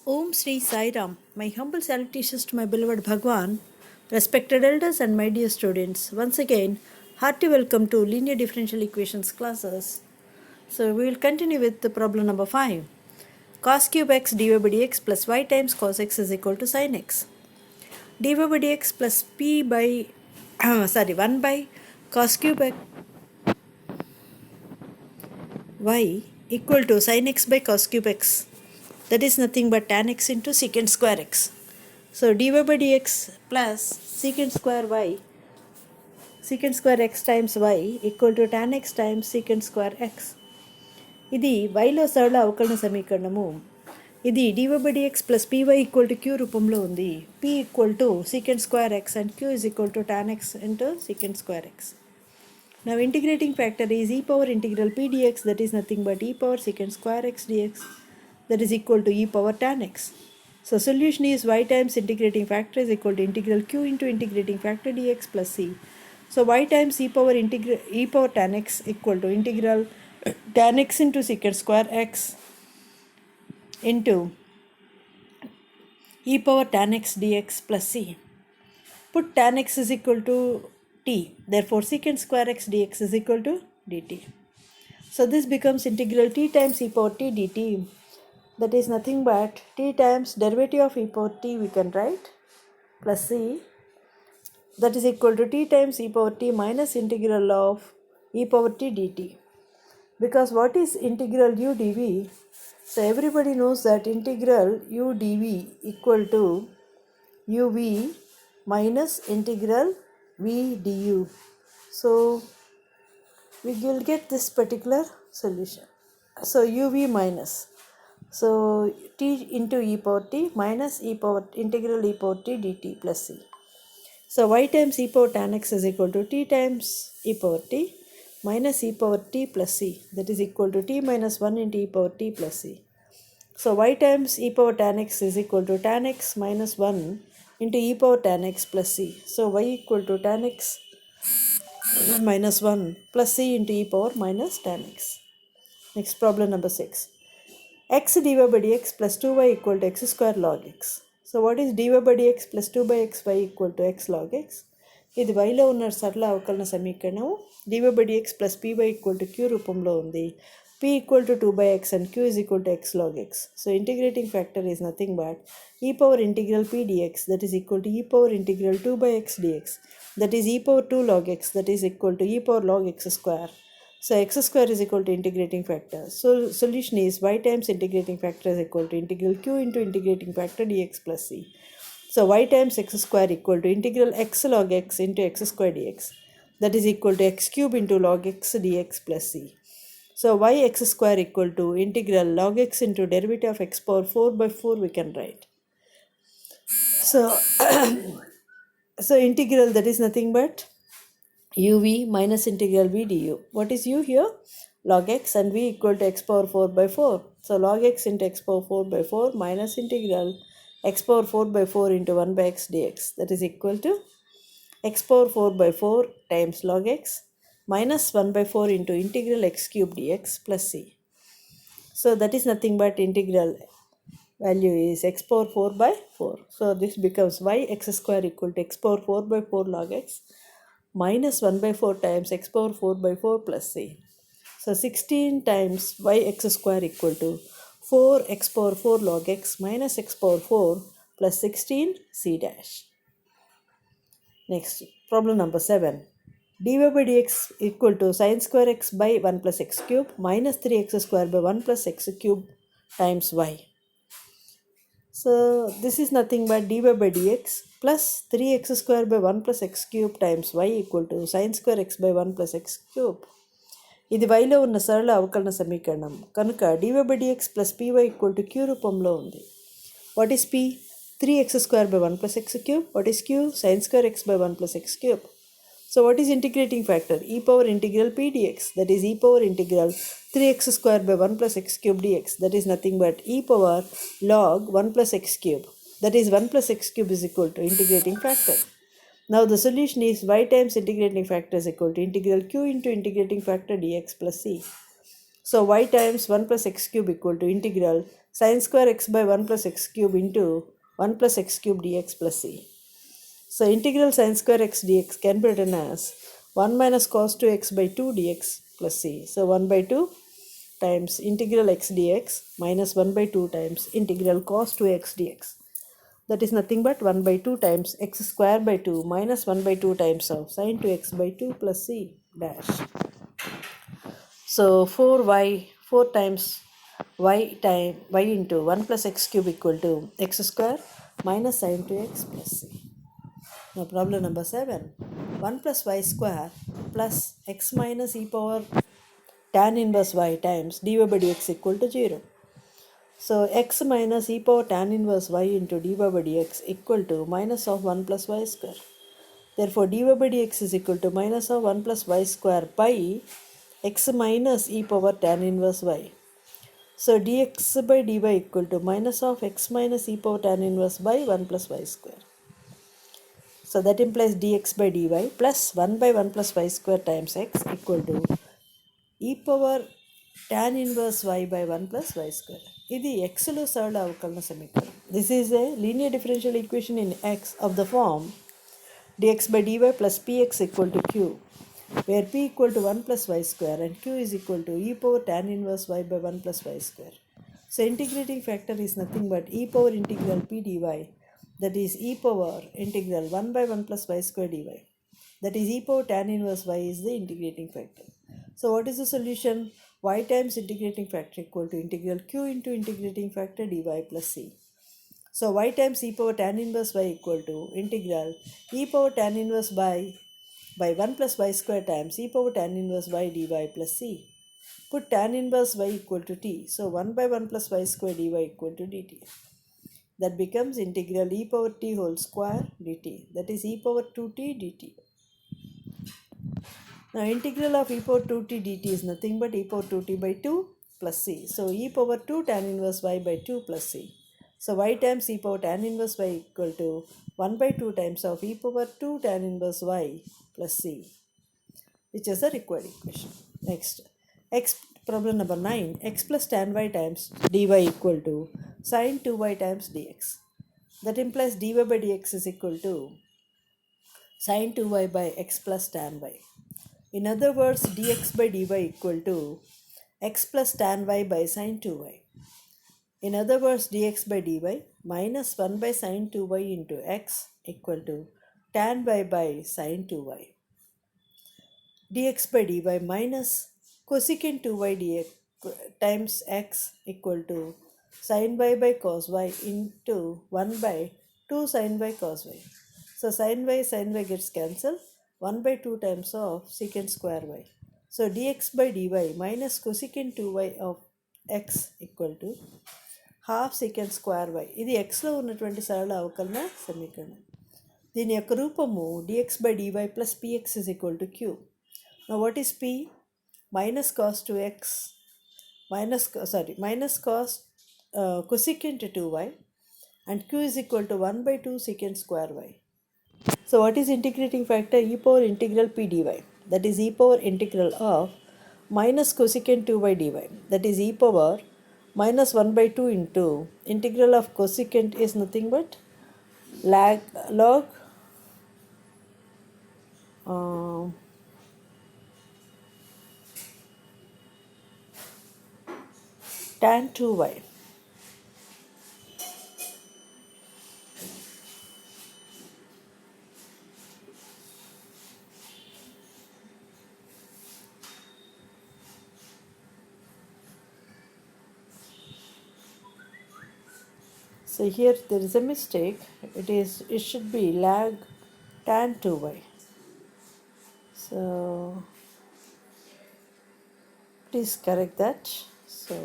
Om Sri Sai Ram. My humble salutations to my beloved Bhagwan, respected elders, and my dear students. Once again, hearty welcome to linear differential equations classes. So, we will continue with the problem number 5. Cos cube x dy by dx plus y times cos x is equal to sin x. Dy by dx plus p by 1 by cos cube x y equal to sin x by cos cube x. That is nothing but tan x into secant square x. So dy by dx plus secant square y, secant square x times y equal to tan x times secant square x. ఇది yలో సరళ అవకలన సమీకరణము. ఇది dy by dx plus py equal to q రూపంలో ఉంది. p equal to secant square x and q is equal to tan x into secant square x. Now integrating factor is e power integral p dx, that is nothing but e power secant square x dx, that is equal to e power tan x. So solution is y times integrating factor is equal to integral q into integrating factor dx plus c. So y times e power tan x equal to integral tan x into secant square x into e power tan x dx plus c. Put tan x is equal to t. Therefore secant square x dx is equal to dt. So this becomes integral t times e power t dt. That is nothing but t times derivative of e power t we can write plus c, that is equal to t times e power t minus integral of e power t dt. Because what is integral u dv? So everybody knows that integral u dv equal to uv minus integral v du. So we will get this particular solution. So uv minus, so t into e power t minus e power integral e power t dt plus c. So y times e power tan x is equal to t times e power t minus e power t plus c, that is equal to t minus 1 into e power t plus c. So y times e power tan x is equal to tan x minus 1 into e power tan x plus c. So y equal to tan x minus 1 plus c into e power minus tan x. Next problem number 6. X dy by dx plus 2y equal to x square log x. So what is dy by dx plus 2 by xy equal to x log x? ఇది yలో ఉన్న సరళ అవకలన సమీకరణం. dy by dx plus py equal to q రూపంలో ఉంది. p equal to 2 by x and q is equal to x log x. So integrating factor is nothing but e power integral p dx, that is equal to e power integral 2 by x dx, that is e power 2 log x, that is equal to e power log x square. So x square is equal to integrating factor. So solution is y times integrating factor is equal to integral q into integrating factor dx plus c. So y times x square equal to integral x log x into x square dx, that is equal to x cube into log x dx plus c. So y x square equal to integral log x into derivative of x power 4 by 4 we can write. So so integral, that is nothing but uv minus integral v du. What is u here? Log x, and v equal to x power 4 by 4. So log x into x power 4 by 4 minus integral x power 4 by 4 into 1 by x dx, that is equal to x power 4 by 4 times log x minus 1 by 4 into integral x cube dx plus c. So that is nothing but integral value is x power 4 by 4. So this becomes y x square equal to x power 4 by 4 log x minus 1 by 4 times x power 4 by 4 plus c. So 16 times y x square equal to 4 x power 4 log x minus x power 4 plus 16 c dash. Next, problem number 7. dy by dx equal to sin square x by 1 plus x cube minus 3x square by 1 plus x cube times y. So this is nothing but dy by dx plus 3x square by 1 plus x cube times y equal to sin square x by 1 plus x cube. ఇది yలో ఉన్న సరళ అవకలన సమీకరణం కనుక dy by dx plus py equal to q రూపంలో ఉంది. What is p? 3x square by 1 plus x cube. What is q? Sin square x by 1 plus x cube. So what is integrating factor? E power integral p dx, that is e power integral 3x square by 1 plus x cube dx, that is nothing but e power log 1 plus x cube, that is 1 plus x cube is equal to integrating factor. Now the solution is y times integrating factor is equal to integral q into integrating factor dx plus c. So y times 1 plus x cube equal to integral Sin square x by 1 plus x cube into 1 plus x cube dx plus c. So integral sin square x dx can be written as 1 minus cos 2x by 2 dx plus c. So 1 by 2 times integral x dx minus 1 by 2 times integral cos 2x dx. That is nothing but 1 by 2 times x square by 2 minus 1 by 2 times of sin 2x by 2 plus c dash. So 4 times y into 1 plus x cube equal to x square minus sin 2x plus c. Now problem number 7. 1 plus y square plus x minus e power tan inverse y times dy by dx equal to 0. So x minus e power tan inverse y into dy by dx equal to minus of 1 plus y square. Therefore dy by dx is equal to minus of 1 plus y square by x minus e power tan inverse y. So dx by dy equal to minus of x minus e power tan inverse by 1 plus y square. So that implies dx by dy plus 1 by 1 plus y square times x equal to e power tan inverse y by 1 plus y square. ఇది xలో సరళ అవకలన సమీకరణం. This is a linear differential equation in x of the form dx by dy plus px equal to q, where p equal to 1 plus y square and q is equal to e power tan inverse y by 1 plus y square. So integrating factor is nothing but e power integral p dy, that is e power integral 1 by 1 plus y square dy. That is e power tan inverse y is the integrating factor. So what is the solution? Y times integrating factor equal to integral q into integrating factor dy plus c. So y times e power tan inverse y equal to integral e power tan inverse by 1 plus y square times e power tan inverse y dy plus c. Put tan inverse y equal to t. So 1 by 1 plus y square dy equal to dt. That becomes integral e power t whole square dt. That is e power 2t dt. Now integral of e power 2t dt is nothing but e power 2t by 2 plus c. So e power 2 tan inverse y by 2 plus c. So y times e power tan inverse y equal to 1 by 2 times of e power 2 tan inverse y plus c, which is the required equation. Next, problem number 9. X plus tan y times dy equal to sin 2y times dx. That implies dy by dx is equal to sin 2y by x plus tan y. In other words, dx by dy equal to x plus tan y by sin 2y. In other words, dx by dy minus 1 by sin 2y into x equal to tan y by sin 2y. Dx by dy minus cosecant 2y dx times x equal to sin y by cos y into 1 by 2 sin y cos y. So sin y gets cancelled. 1 by 2 times of secant square y. So dx by dy minus cosecant 2y of x equal to half secant square y. ఇది xలో ఉన్నటువంటి సరళ అవకలన సమీకరణం. దీని యొక్క రూపము dx by dy plus px is equal to q. Now what is p? Minus cos 2x minus cos cosecant 2y, and q is equal to 1 by 2 secant square y. So what is integrating factor? E power integral p dy. That is e power integral of minus cosecant 2y dy. That is e power minus 1 by 2 into integral of cosecant is nothing but log tan 2y. So here there is a mistake. It should be lag tan 2y. So please correct that. So